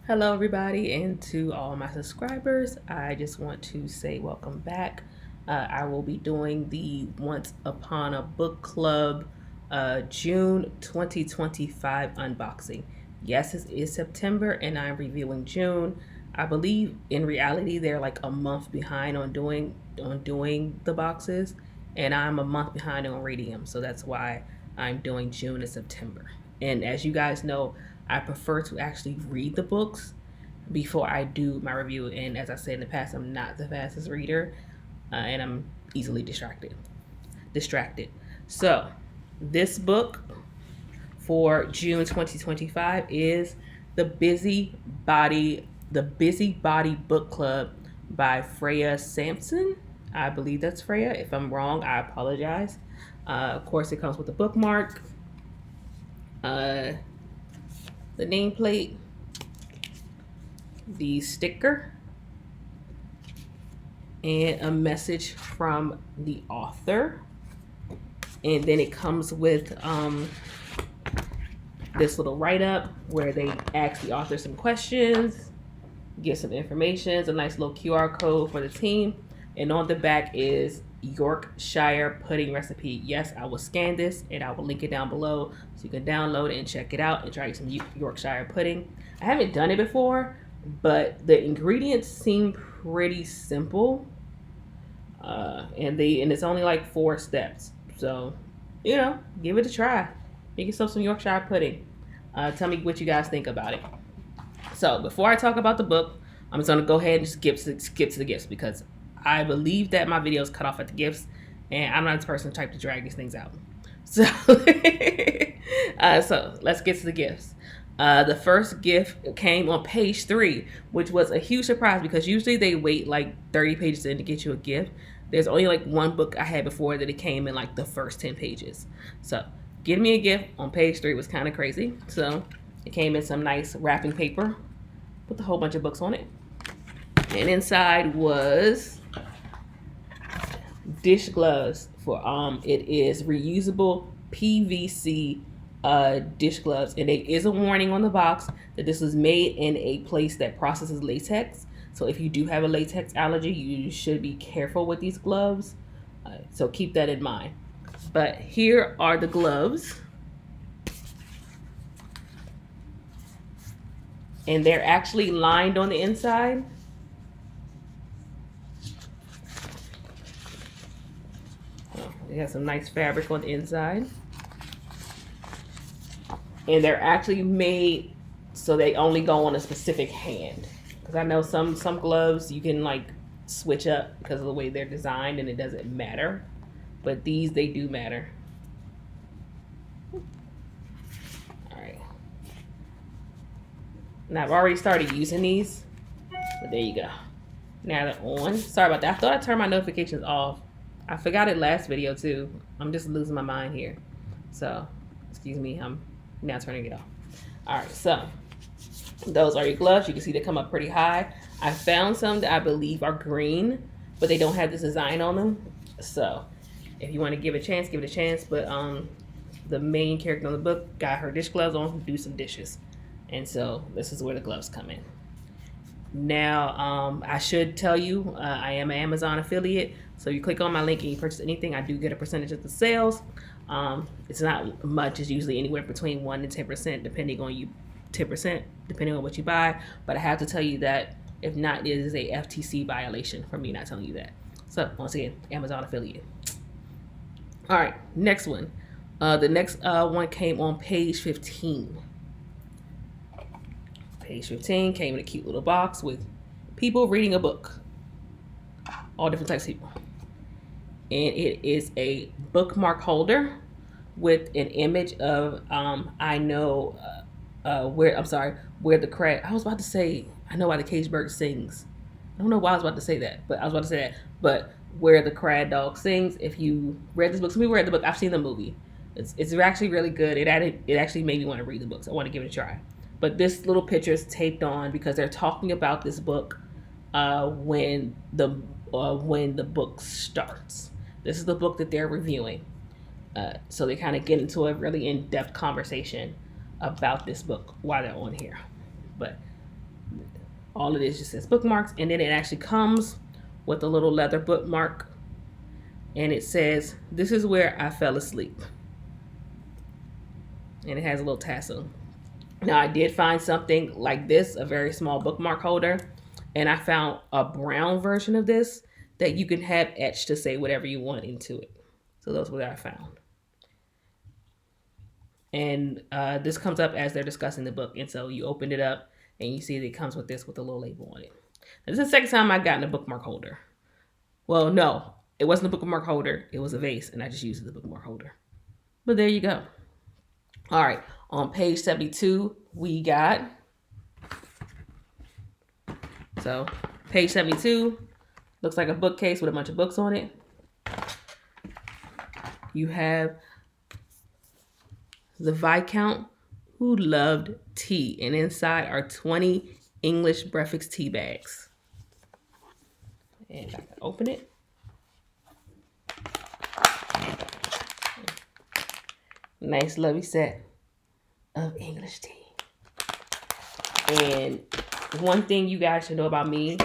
Hello, everybody, and to all my subscribers, I just want to say welcome back. I will be doing the Once Upon a Book Club June 2025 unboxing. Yes, it is September, and I'm reviewing June. I believe in reality they're like a month behind on doing the boxes, and I'm a month behind on reading them, so that's why I'm doing June and September. And as you guys know, I prefer to actually read the books before I do my review. And as I said in the past, I'm not the fastest reader, and I'm easily distracted. So, this book for June 2025 is the Busy Body Book Club by Freya Sampson. I believe that's Freya. If I'm wrong, I apologize. Of course, it comes with a bookmark, uh, the nameplate, the sticker, and a message from the author. And then it comes with this little write-up where they ask the author some questions, give some information. It's a nice little QR code for the team. And on the back is Yorkshire pudding recipe. Yes, I will scan this and I will link it down below so you can download it and check it out and try some Yorkshire pudding. I haven't done it before, but the ingredients seem pretty simple, and it's only like 4 steps. So, give it a try. Make yourself some Yorkshire pudding. Tell me what you guys think about it. So before I talk about the book, I'm just gonna go ahead and just skip to the gifts because I believe that my videos cut off at the gifts, and I'm not the person type to drag these things out. So, so let's get to the gifts. The first gift came on page 3, which was a huge surprise because usually they wait like 30 pages in to get you a gift. There's only like one book I had before that it came in like the first 10 pages. So getting me a gift on page 3 was kind of crazy. So it came in some nice wrapping paper with a whole bunch of books on it. And inside was dish gloves for it is reusable PVC dish gloves, and there is a warning on the box that this was made in a place that processes latex. So if you do have a latex allergy, you should be careful with these gloves. So keep that in mind. But here are the gloves, and they're actually lined on the inside. They have some nice fabric on the inside. And they're actually made so they only go on a specific hand. Because I know some gloves you can like switch up because of the way they're designed and it doesn't matter. But these, they do matter. Alright. Now I've already started using these. But there you go. Now they're on. Sorry about that. I thought I turned my notifications off. I forgot it last video too. I'm just losing my mind here. So, excuse me, I'm now turning it off. Alright, so those are your gloves. You can see they come up pretty high. I found some that I believe are green, but they don't have this design on them. So if you want to give it a chance, give it a chance. But the main character on the book got her dish gloves on to do some dishes. And so this is where the gloves come in. Now, I should tell you, I am an Amazon affiliate. So you click on my link and you purchase anything, I do get a percentage of the sales. It's not much. It's usually anywhere between 1 and 10%, depending on what you buy. But I have to tell you that if not, it is a FTC violation for me not telling you that. So once again, Amazon affiliate. All right, next one. The next one came on page 15. Page 15 came in a cute little box with people reading a book. All different types of people. And it is a bookmark holder with an image of where the crab. I was about to say I know why the cage bird sings. I don't know why I was about to say that, but I was about to say that. But where the crab dog sings. If you read this book, some people read the book. I've seen the movie. It's actually really good. It actually made me want to read the books. I want to give it a try. But this little picture is taped on because they're talking about this book when the book starts. This is the book that they're reviewing. So they kind of get into a really in-depth conversation about this book while they're on here. But All it is just says bookmarks, and then it actually comes with a little leather bookmark, and it says, "This is where I fell asleep." And it has a little tassel. Now, I did find something like this, a very small bookmark holder, and I found a brown version of this that you can have etched to say whatever you want into it. So those were what I found. And this comes up as they're discussing the book. And so you open it up and you see that it comes with this with a little label on it. This is the second time I've gotten a bookmark holder. Well, no, it wasn't a bookmark holder. It was a vase, and I just used it as a bookmark holder. But there you go. All right, on page 72, we got, so page 72 looks like a bookcase with a bunch of books on it. You have the Viscount Who Loved Tea, and inside are 20 English breakfast tea bags. And I can open it. Nice lovely set of English tea. And one thing you guys should know about me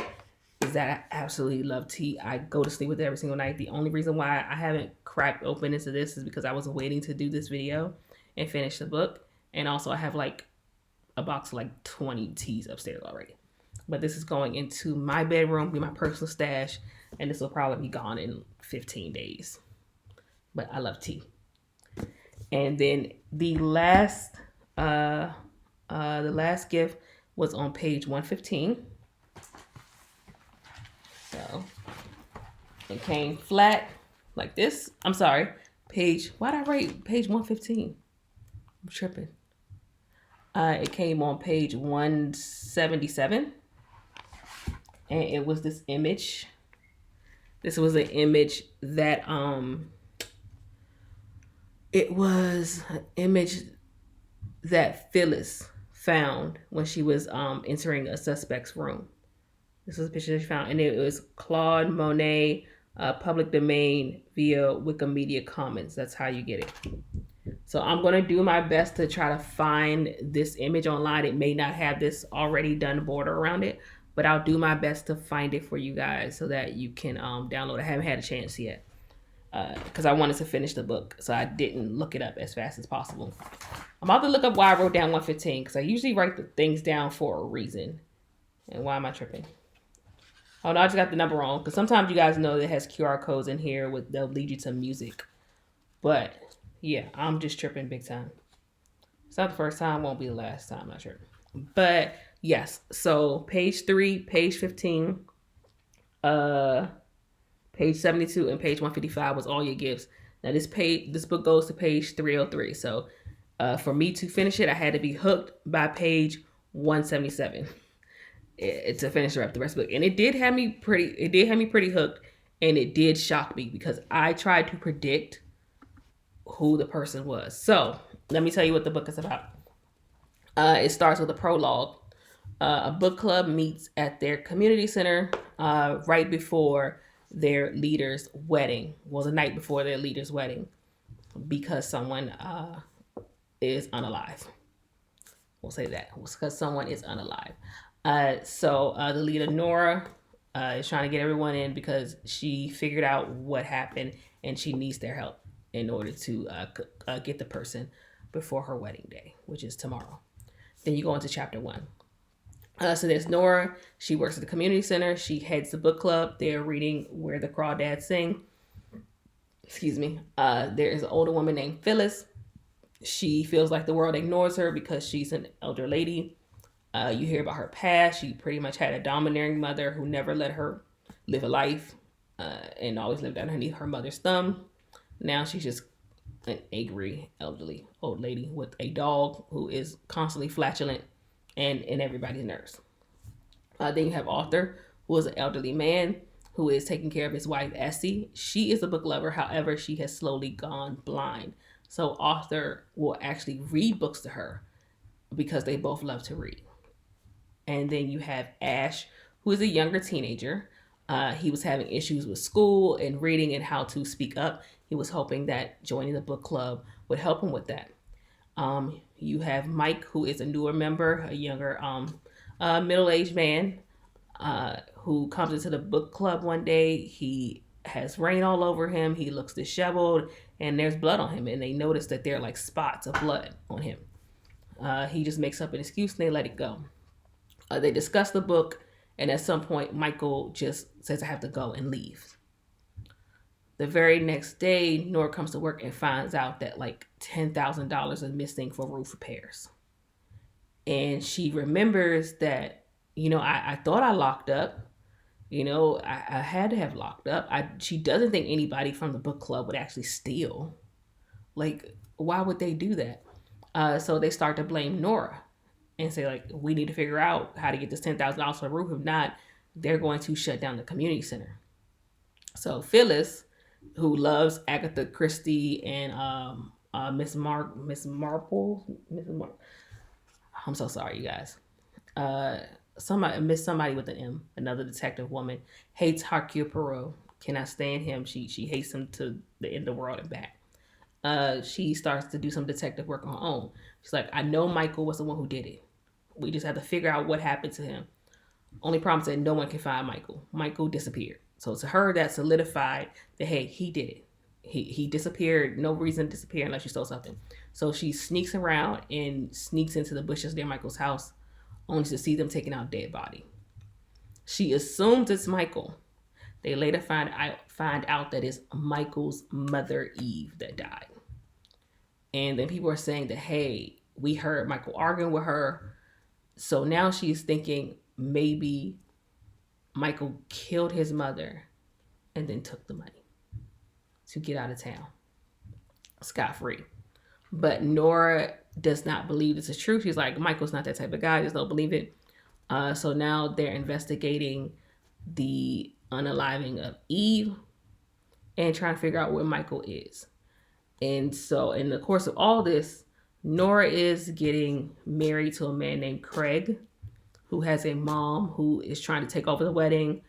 is that I absolutely love tea. I go to sleep with it every single night. The only reason why I haven't cracked open into this is because I was waiting to do this video and finish the book. And also I have like a box of like 20 teas upstairs already. But this is going into my bedroom, be my personal stash, and this will probably be gone in 15 days. But I love tea. And then the last gift was on page 115. So it came flat like this. I'm sorry, why'd I write page 115? I'm tripping. It came on page 177. And it was this image. This was an image that it was an image that Phyllis found when she was entering a suspect's room. This was a picture she found, and it was Claude Monet, public domain via Wikimedia Commons. That's how you get it. So I'm going to do my best to try to find this image online. It may not have this already done border around it, but I'll do my best to find it for you guys so that you can download it. I haven't had a chance yet because I wanted to finish the book, so I didn't look it up as fast as possible. I'm about to look up why I wrote down 115 because I usually write the things down for a reason. And why am I tripping? Oh no, I just got the number wrong because sometimes you guys know that it has QR codes in here they'll lead you to music. But yeah, I'm just tripping big time. It's not the first time, won't be the last time, I'm not sure. But yes, so page 3, page 15, page 72, and page 155 was all your gifts. Now this book goes to page 303. So for me to finish it, I had to be hooked by page 177 to finish up the rest of the book. And it did have me pretty hooked, and it did shock me because I tried to predict who the person was. So let me tell you what the book is about. It starts with a prologue. A book club meets at their community center right before their leader's wedding. Well, the night before their leader's wedding, because someone is unalive. We'll say that. Because someone is unalive. So the leader, Nora, is trying to get everyone in because she figured out what happened and she needs their help in order to get the person before her wedding day, which is tomorrow. Then you go into chapter 1. So there's Nora. She works at the community center. She heads the book club. They're reading Where the Crawdads Sing. Excuse me. There is an older woman named Phyllis. She feels like the world ignores her because she's an elder lady. You hear about her past. She pretty much had a domineering mother who never let her live a life and always lived underneath her mother's thumb. Now she's just an angry, elderly old lady with a dog who is constantly flatulent and in everybody's nerves. Then you have Arthur, who is an elderly man who is taking care of his wife, Essie. She is a book lover. However, she has slowly gone blind. So Arthur will actually read books to her because they both love to read. And then you have Ash, who is a younger teenager. He was having issues with school and reading and how to speak up. He was hoping that joining the book club would help him with that. You have Mike, who is a newer member, a younger a middle-aged man who comes into the book club one day. He has rain all over him. He looks disheveled, and there's blood on him. And they notice that there are like spots of blood on him. He just makes up an excuse and they let it go. They discuss the book, and at some point, Michael just says, I have to go, and leaves. The very next day, Nora comes to work and finds out that like $10,000 is missing for roof repairs. And she remembers that, I thought I locked up. I had to have locked up. She doesn't think anybody from the book club would actually steal. Like, why would they do that? So they start to blame Nora and say, like, we need to figure out how to get this $10,000 for the roof. If not, they're going to shut down the community center. So Phyllis, who loves Agatha Christie and Miss Marple. I'm so sorry, you guys. Somebody with an M, another detective woman, hates Hercule Poirot. Cannot stand him. She hates him to the end of the world and back. She starts to do some detective work on her own. She's like, I know Michael was the one who did it. We just have to figure out what happened to him. Only problem is that no one can find Michael. Michael disappeared. So to her, that solidified that, hey, he did it. He disappeared. No reason to disappear unless you stole something. So she sneaks around and sneaks into the bushes near Michael's house, only to see them taking out a dead body. She assumes it's Michael. They later find out that it's Michael's mother, Eve, that died. And then people are saying that, hey, we heard Michael arguing with her. So now she's thinking maybe Michael killed his mother and then took the money to get out of town scot-free. But Nora does not believe this is true. She's like, Michael's not that type of guy. Just don't believe it. So now they're investigating the unaliving of Eve and trying to figure out where Michael is. And so in the course of all this, Nora is getting married to a man named Craig, who has a mom who is trying to take over the wedding.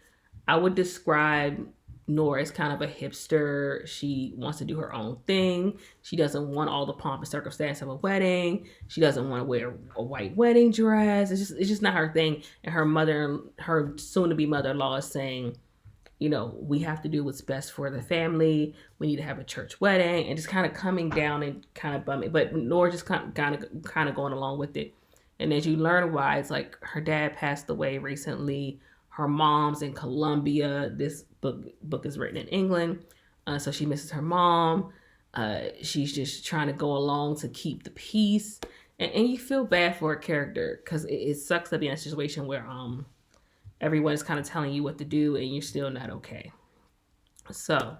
I would describe Nora as kind of a hipster. She wants to do her own thing. She doesn't want all the pomp and circumstance of a wedding. She doesn't want to wear a white wedding dress. It's just not her thing. And her soon-to-be mother-in-law is saying, we have to do what's best for the family. We need to have a church wedding, and just kind of coming down and kind of bumming. But Nora just kind of going along with it. And as you learn why, it's like her dad passed away recently. Her mom's in Colombia. This book is written in England, so she misses her mom. She's just trying to go along to keep the peace, and you feel bad for her character because it sucks to be in a situation where everyone's kind of telling you what to do and you're still not okay. So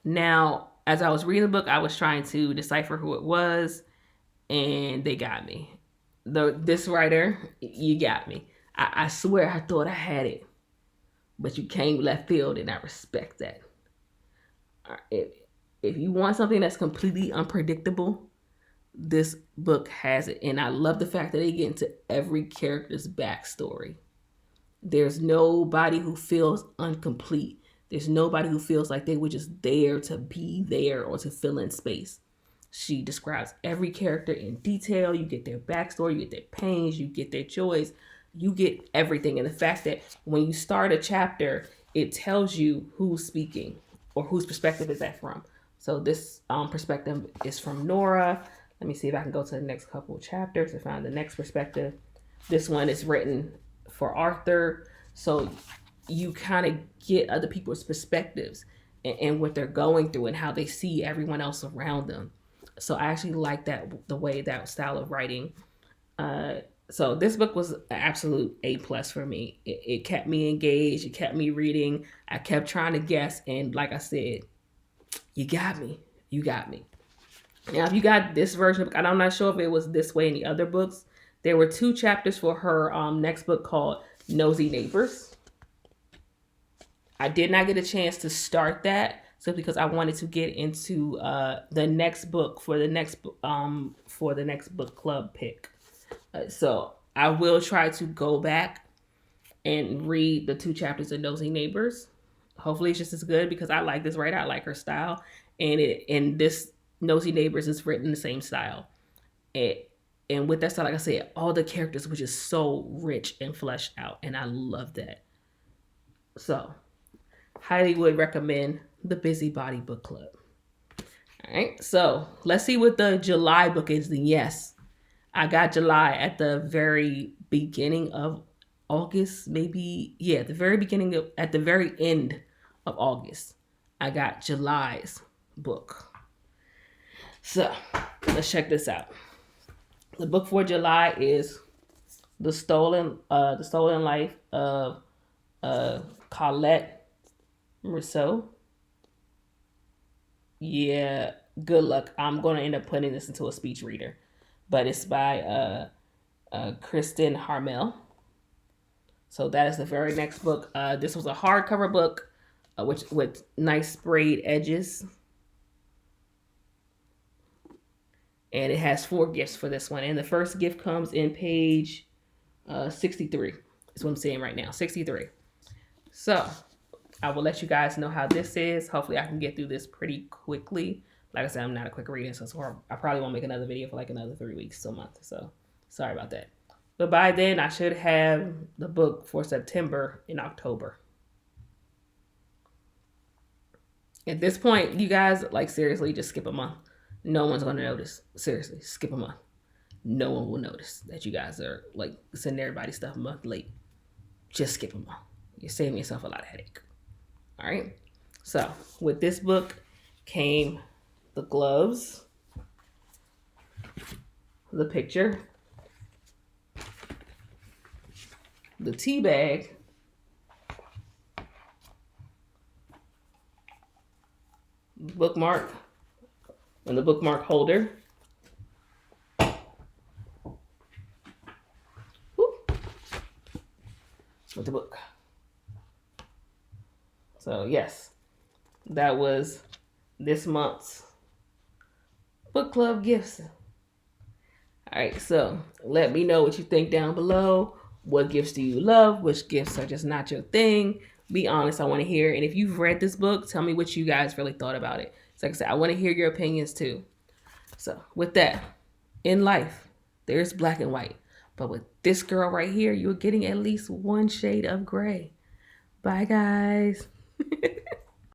now, as I was reading the book, I was trying to decipher who it was, and they got me. This writer, you got me. I swear I thought I had it, but you came left field, and I respect that. If you want something that's completely unpredictable, this book has it. And I love the fact that they get into every character's backstory. There's nobody who feels incomplete. There's nobody who feels like they were just there to be there or to fill in space. She describes every character in detail. You get their backstory, you get their pains, you get their joys, you get everything. And the fact that when you start a chapter, it tells you who's speaking or whose perspective is that from. So this perspective is from Nora. Let me see if I can go to the next couple of chapters to find the next perspective. This one is written for Arthur. So you kind of get other people's perspectives and what they're going through and how they see everyone else around them. So I actually like the way that style of writing. So this book was an absolute A+ for me. It kept me engaged. It kept me reading. I kept trying to guess. And like I said, you got me. You got me. Now, if you got this version, and I'm not sure if it was this way in the other books, there were 2 chapters for her next book called Nosy Neighbors. I did not get a chance to start that simply because I wanted to get into the next book for the next book club pick. So I will try to go back and read the 2 chapters of Nosy Neighbors. Hopefully it's just as good because I like this writer. I like her style. And this Nosy Neighbors is written in the same style. It And with that said, like I said, all the characters were just so rich and fleshed out, and I love that. So, highly would recommend the Busybody Book Club. All right, so let's see what the July book is. Then yes, I got July at the very beginning of August, maybe. Yeah, at the very beginning of, at the very end of August, I got July's book. So let's check this out. The book for July is the Stolen Life of Colette Rousseau. Yeah, good luck. I'm gonna end up putting this into a speech reader, but it's by Kristen Harmel. So that is the very next book. This was a hardcover book, which with nice sprayed edges, and it has 4 gifts for this one. And the first gift comes in page 63. Is what I'm saying right now, 63. So I will let you guys know how this is. Hopefully I can get through this pretty quickly. Like I said, I'm not a quick reader, so I probably won't make another video for like another 3 weeks to a month. So sorry about that. But by then I should have the book for September and October. At this point, you guys, like seriously, just skip a month. No one's going to notice. Seriously, skip a month. No one will notice that you guys are like sending everybody stuff a month late. Just skip a month. You're saving yourself a lot of headache. All right. So with this book came the gloves, the picture, the tea bag, bookmark, and the bookmark holder. With the book. So yes, that was this month's book club gifts. All right, so let me know what you think down below. What gifts do you love? Which gifts are just not your thing? Be honest, I want to hear. And if you've read this book, tell me what you guys really thought about it. So like I said, I want to hear your opinions too. So with that, in life, there's black and white. But with this girl right here, you're getting at least one shade of gray. Bye, guys.